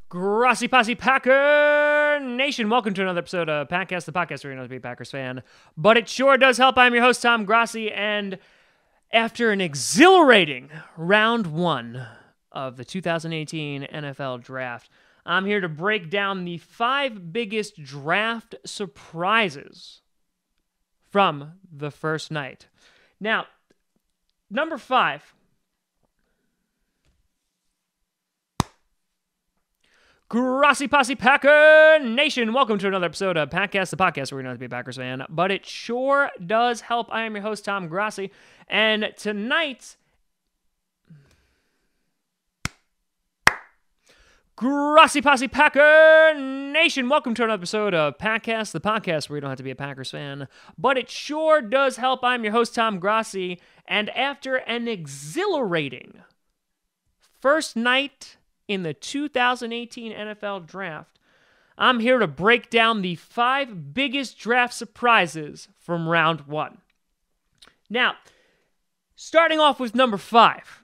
Grassy Posse Packer Nation, welcome to another episode of Packcast, the podcast where you're not to be a Packers fan, but it sure does help. I'm your host, Tom Grassi, and after an exhilarating round one of the 2018 NFL Draft, I'm here to break down the 5 biggest draft surprises from the first night. Now, number 5. Grassy Posse Packer Nation, welcome to another episode of Packcast, the podcast where you're not to be a Packers fan, but it sure does help. I am your host, Tom Grassi, and tonight, Grassy Posse Packer Nation, welcome to another episode of Packcast, the podcast where you don't have to be a Packers fan, but it sure does help. I'm your host, Tom Grassi, and after an exhilarating first night in the 2018 NFL Draft, I'm here to break down the 5 biggest draft surprises from round 1. Now, starting off with number 5,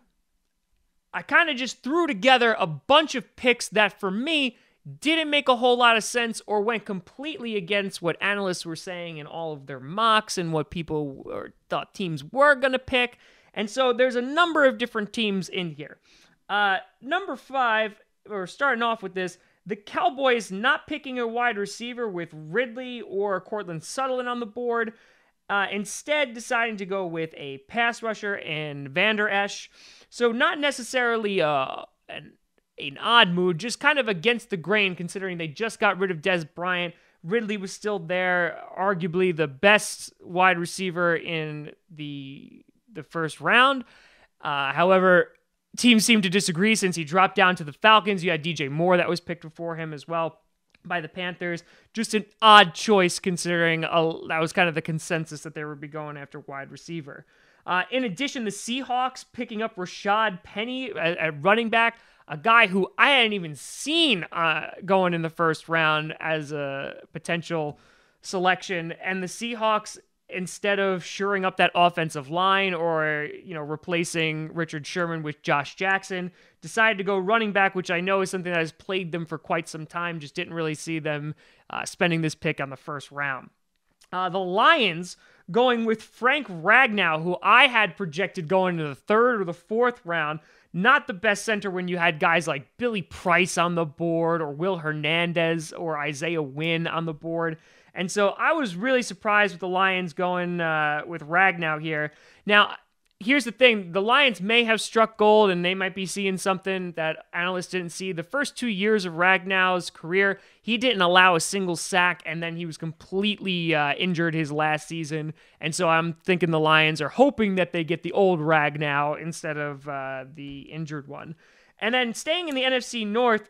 I kind of just threw together a bunch of picks that, for me, didn't make a whole lot of sense or went completely against what analysts were saying in all of their mocks and what people thought teams were going to pick. And so there's a number of different teams in here. Number 5, or starting off with this, the Cowboys not picking a wide receiver with Ridley or Cortland Sutherland on the board, instead deciding to go with a pass rusher in Van Der Esch. So not necessarily an odd move, just kind of against the grain considering they just got rid of Dez Bryant. Ridley was still there, arguably the best wide receiver in the first round. However, teams seem to disagree since he dropped down to the Falcons. You had DJ Moore that was picked before him as well by the Panthers. Just an odd choice considering that was kind of the consensus that they would be going after wide receiver. In addition, the Seahawks picking up Rashad Penny at running back, a guy who I hadn't even seen going in the first round as a potential selection. And the Seahawks, instead of shoring up that offensive line or, replacing Richard Sherman with Josh Jackson, decided to go running back, which I know is something that has plagued them for quite some time. Just didn't really see them spending this pick on the first round. The Lions going with Frank Ragnow, who I had projected going into the 3rd or the 4th round. Not the best center when you had guys like Billy Price on the board or Will Hernandez or Isaiah Wynn on the board. And so I was really surprised with the Lions going with Ragnow here. Now, here's the thing. The Lions may have struck gold and they might be seeing something that analysts didn't see. The first 2 years of Ragnow's career, he didn't allow a single sack, and then he was completely injured his last season. And so I'm thinking the Lions are hoping that they get the old Ragnow instead of the injured one. And then staying in the NFC North,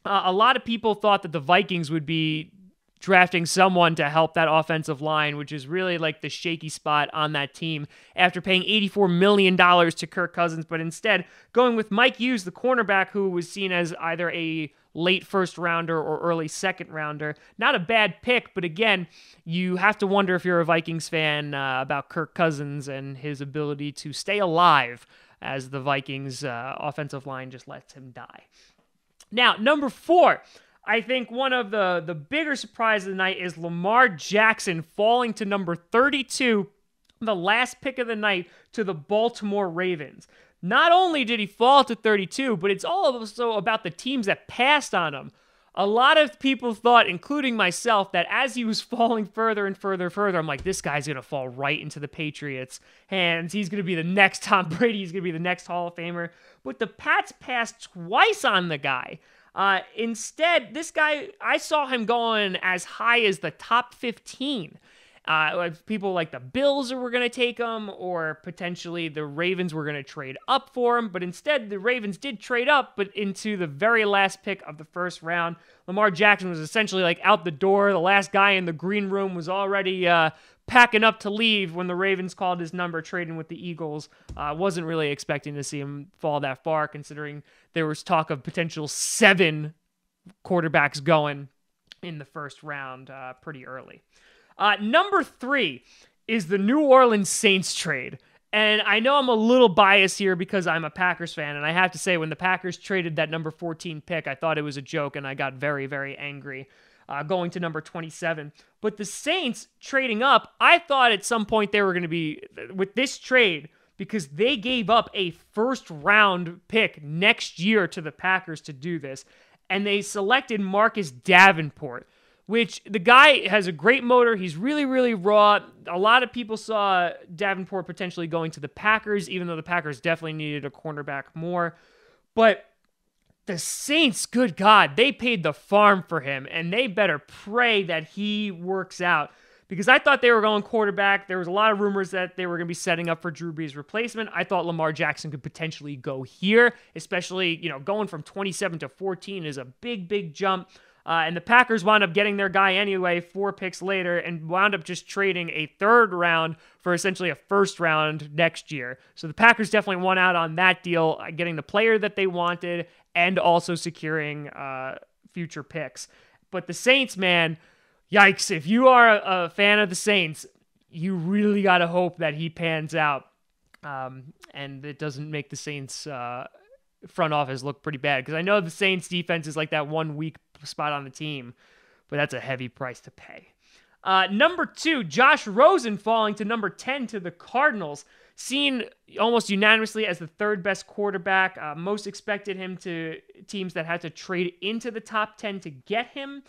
a lot of people thought that the Vikings would be drafting someone to help that offensive line, which is really like the shaky spot on that team after paying $84 million to Kirk Cousins, but instead going with Mike Hughes, the cornerback, who was seen as either a late first rounder or early second rounder. Not a bad pick, but again, you have to wonder if you're a Vikings fan about Kirk Cousins and his ability to stay alive as the Vikings offensive line just lets him die. Now, number 4, I think one of the bigger surprises of the night is Lamar Jackson falling to number 32, the last pick of the night, to the Baltimore Ravens. Not only did he fall to 32, but it's also about the teams that passed on him. A lot of people thought, including myself, that as he was falling further and further, I'm like, this guy's going to fall right into the Patriots' hands. He's going to be the next Tom Brady. He's going to be the next Hall of Famer. But the Pats passed twice on the guy. Instead, this guy, I saw him going as high as the top 15. People like the Bills were going to take him, or potentially the Ravens were going to trade up for him. But instead, the Ravens did trade up, but into the very last pick of the first round. Lamar Jackson was essentially like out the door. The last guy in the green room was already packing up to leave when the Ravens called his number, trading with the Eagles. Wasn't really expecting to see him fall that far, considering there was talk of potential 7 quarterbacks going in the first round pretty early. Number 3 is the New Orleans Saints trade. And I know I'm a little biased here because I'm a Packers fan, and I have to say, when the Packers traded that number 14 pick, I thought it was a joke, and I got very, very angry going to number 27. But the Saints trading up, I thought at some point they were going to be, with this trade, because they gave up a first-round pick next year to the Packers to do this, and they selected Marcus Davenport, which the guy has a great motor. He's really, really raw. A lot of people saw Davenport potentially going to the Packers, even though the Packers definitely needed a cornerback more. But the Saints, good God, they paid the farm for him, and they better pray that he works out. Because I thought they were going quarterback. There was a lot of rumors that they were going to be setting up for Drew Brees' replacement. I thought Lamar Jackson could potentially go here, especially, going from 27 to 14 is a big, big jump. And the Packers wound up getting their guy anyway 4 picks later and wound up just trading a third round for essentially a first round next year. So the Packers definitely won out on that deal, getting the player that they wanted and also securing future picks. But the Saints, man, yikes. If you are a fan of the Saints, you really got to hope that he pans out. And it doesn't make the Saints front office look pretty bad. Because I know the Saints defense is like that one weak spot on the team, but that's a heavy price to pay. Number 2, Josh Rosen falling to number 10 to the Cardinals. Seen almost unanimously as the third best quarterback. Most expected him to teams that had to trade into the top 10 to get him.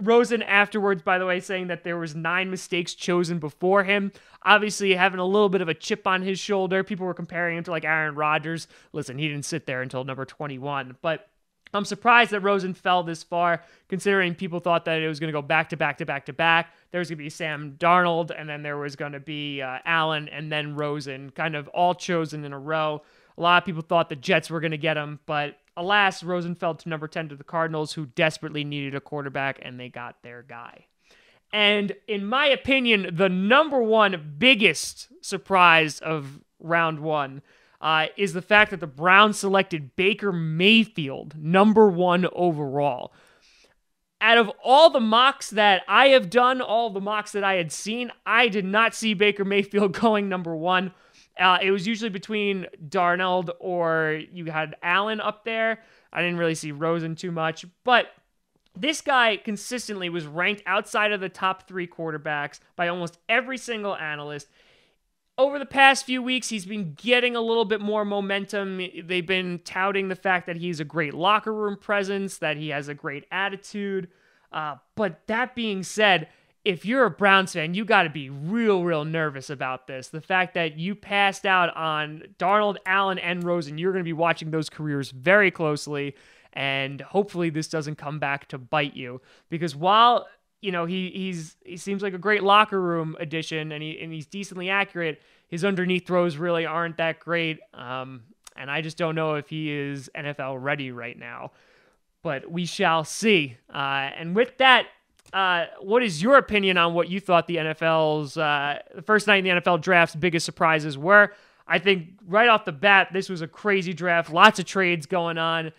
Rosen afterwards, by the way, saying that there was 9 mistakes chosen before him. Obviously, having a little bit of a chip on his shoulder. People were comparing him to like Aaron Rodgers. Listen, he didn't sit there until number 21. But I'm surprised that Rosen fell this far, considering people thought that it was going to go back to back to back to back. There was going to be Sam Darnold, and then there was going to be Allen, and then Rosen, kind of all chosen in a row. A lot of people thought the Jets were going to get him, but alas, Rosen fell to number 10 to the Cardinals, who desperately needed a quarterback, and they got their guy. And in my opinion, the number one biggest surprise of round 1 is the fact that the Browns selected Baker Mayfield, number 1 overall. Out of all the mocks that I have done, all the mocks that I had seen, I did not see Baker Mayfield going number 1. It was usually between Darnold or you had Allen up there. I didn't really see Rosen too much, but this guy consistently was ranked outside of the top 3 quarterbacks by almost every single analyst. Over the past few weeks, he's been getting a little bit more momentum. They've been touting the fact that he's a great locker room presence, that he has a great attitude. But that being said, if you're a Browns fan, you got to be real nervous about this. The fact that you passed out on Darnold, Allen, and Rosen, you're going to be watching those careers very closely, and hopefully this doesn't come back to bite you. Because while he seems like a great locker room addition, and he's decently accurate, his underneath throws really aren't that great, and I just don't know if he is NFL ready right now. But we shall see. And with that, what is your opinion on what you thought the the first night in the NFL draft's biggest surprises were? I think right off the bat, this was a crazy draft. Lots of trades going on.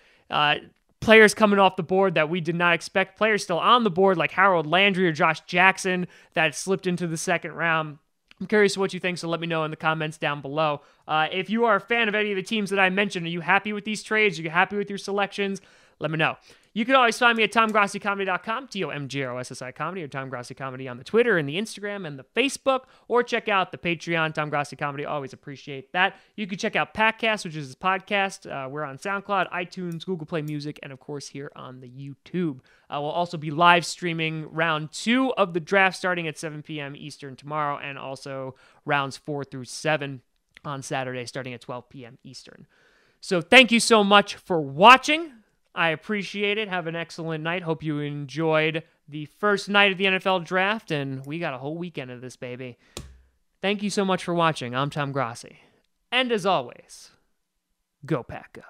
Players coming off the board that we did not expect. Players still on the board like Harold Landry or Josh Jackson that slipped into the second round. I'm curious what you think, so let me know in the comments down below. If you are a fan of any of the teams that I mentioned, are you happy with these trades? Are you happy with your selections? Let me know. You can always find me at TomGrossiComedy.com, TomGrossi Comedy, or Tom Grossi Comedy on the Twitter and the Instagram and the Facebook, or check out the Patreon, Tom Grossi Comedy. Always appreciate that. You can check out Packcast, which is this podcast. We're on SoundCloud, iTunes, Google Play Music, and of course here on the YouTube. We'll also be live streaming round 2 of the draft starting at 7 p.m. Eastern tomorrow, and also rounds 4 through 7 on Saturday starting at 12 p.m. Eastern. So thank you so much for watching. I appreciate it. Have an excellent night. Hope you enjoyed the first night of the NFL draft, and we got a whole weekend of this, baby. Thank you so much for watching. I'm Tom Grossi. And as always, go Pack Go.